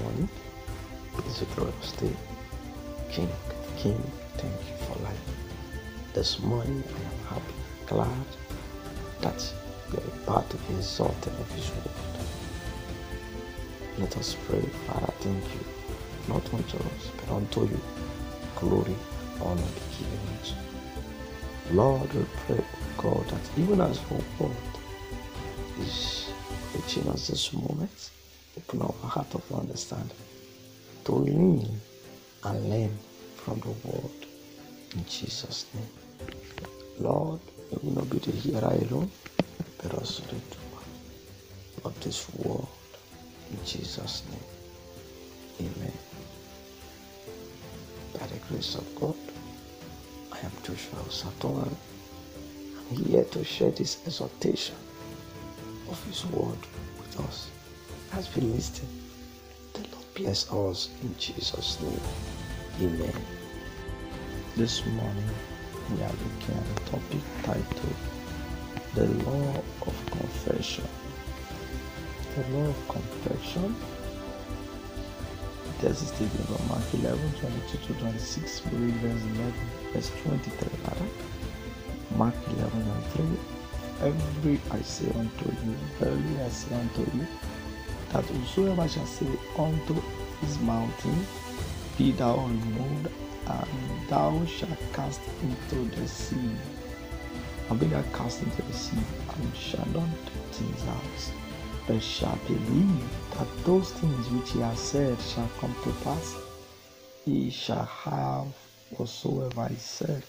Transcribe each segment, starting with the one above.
morning. It's a glorious day. King, thank you for life. This morning I am happy, glad that you are a part of the exalted of His word. Let us pray. Father, thank you, not unto us, but unto you. Glory, honor be given unto you. Lord, we pray, God, that even as your word is reaching us this moment, open our heart of understanding to lean and learn from the word in Jesus' name. Lord, may we not be the hearer alone, but also the doer of this word in Jesus' name. Amen. By the grace of God, I am Joshua Osatoran. I'm here to share this exhortation of His word with us as we listen. The Lord bless us in Jesus' name. Amen. This morning we are looking at a topic titled The Law of Confession. The Law of Confession. This is taken from Mark 11:22-26, we read verse 23 rather. Mark 11:23. Every I say unto you, verily I say unto you, that whosoever shall say unto this mountain, be thou removed, and thou shalt cast into the sea, and be thou cast into the sea, and shall not do things out, but shall believe that those things which he has said shall come to pass, he shall have whatsoever he said.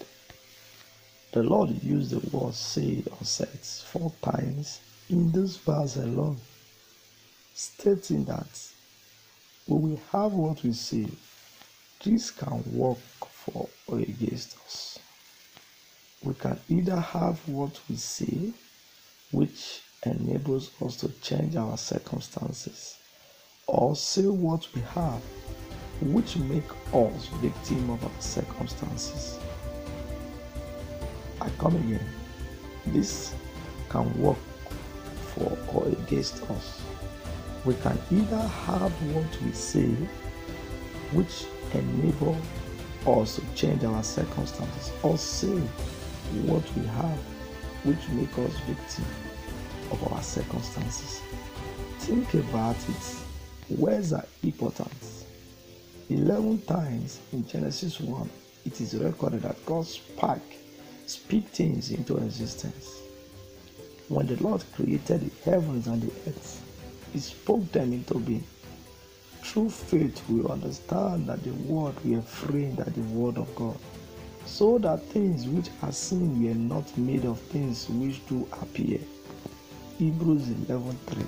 The Lord used the word say or says 4 times in this verse alone, stating that when we have what we say, this can work for or against us. We can either have what we say, which enables us to change our circumstances, or say what we have, which make us victim of our circumstances. I come again. This can work for or against us. We can either have what we say, which enable us to change our circumstances, or say what we have, which make us victim of our circumstances. Think about it. Words are important. 11 times in Genesis 1, it is recorded that God speak things into existence. When the Lord created the heavens and the earth, He spoke them into being. Through faith, we understand that the word were framed at the word of God, so that things which are seen were not made of things which do appear. Hebrews 11:3.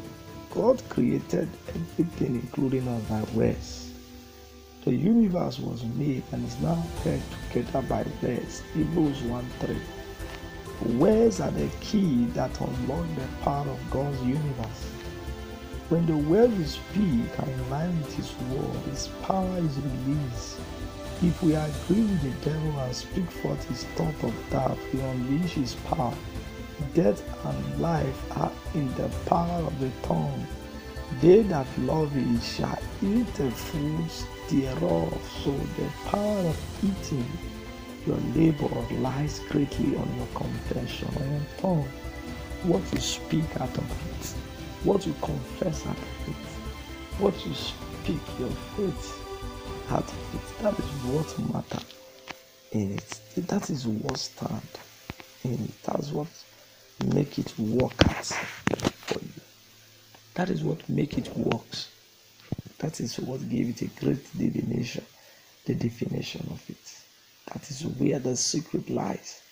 God created everything, including us, by words. The universe was made and is now held together by words. Hebrews 1:3. Words are the key that unlock the power of God's universe. When the word we speak are in line with His word, His power is released. If we agree with the devil and speak forth his thought of death, we unleash his power. Death and life are in the power of the tongue. They that love it shall eat the fruits thereof. So the power of eating your labor lies greatly on your confession, on your tongue. What you speak out of it, what you confess out of it, what you speak, your faith out of it, that is what matters in it. That is what stands in it. That's what make it work out for you. That is what make it works. That is what gave it a great definition, the definition of it. That is where the secret lies.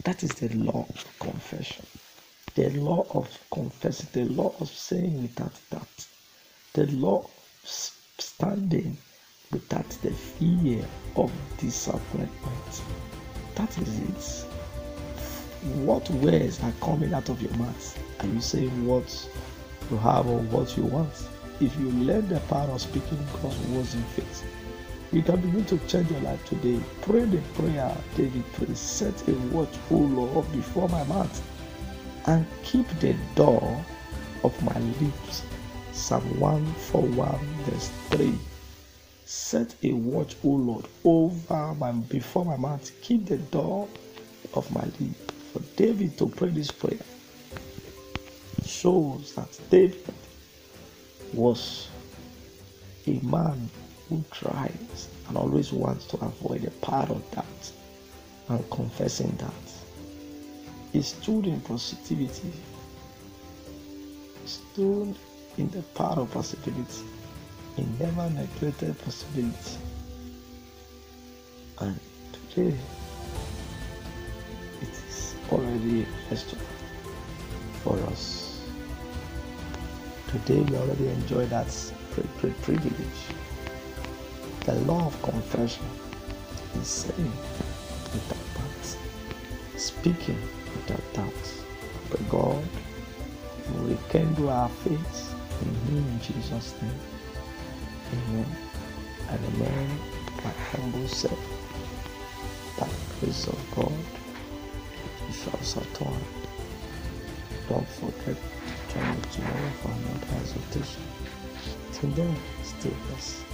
That is the law of confession. The law of confessing, the law of saying without doubt, the law of standing without the fear of disappointment. That is it. What words are coming out of your mouth? Are you saying what you have or what you want? If you learn the power of speaking God's words in faith, you can begin to change your life today. Pray the prayer David prayed. Set a watch, O Lord, before my mouth, and keep the door of my lips. Psalm 141 verse 3. Set a watch, O Lord, before my mouth. Keep the door of my lips. For David to pray this prayer shows that David was a man who tries and always wants to avoid a part of that and confessing that. He stood in positivity. He stood in the part of possibility. He never neglected possibility. And today, it is already a festival for us. Today, we already enjoy that privilege. The law of confession is saying without doubt, speaking without doubt. But God will rekindle our faith in Him in Jesus' name. Amen and amen. My humble self, by the grace of God, we shall Saturn. Don't forget to join me tomorrow for another exhortation. Till then, stay blessed.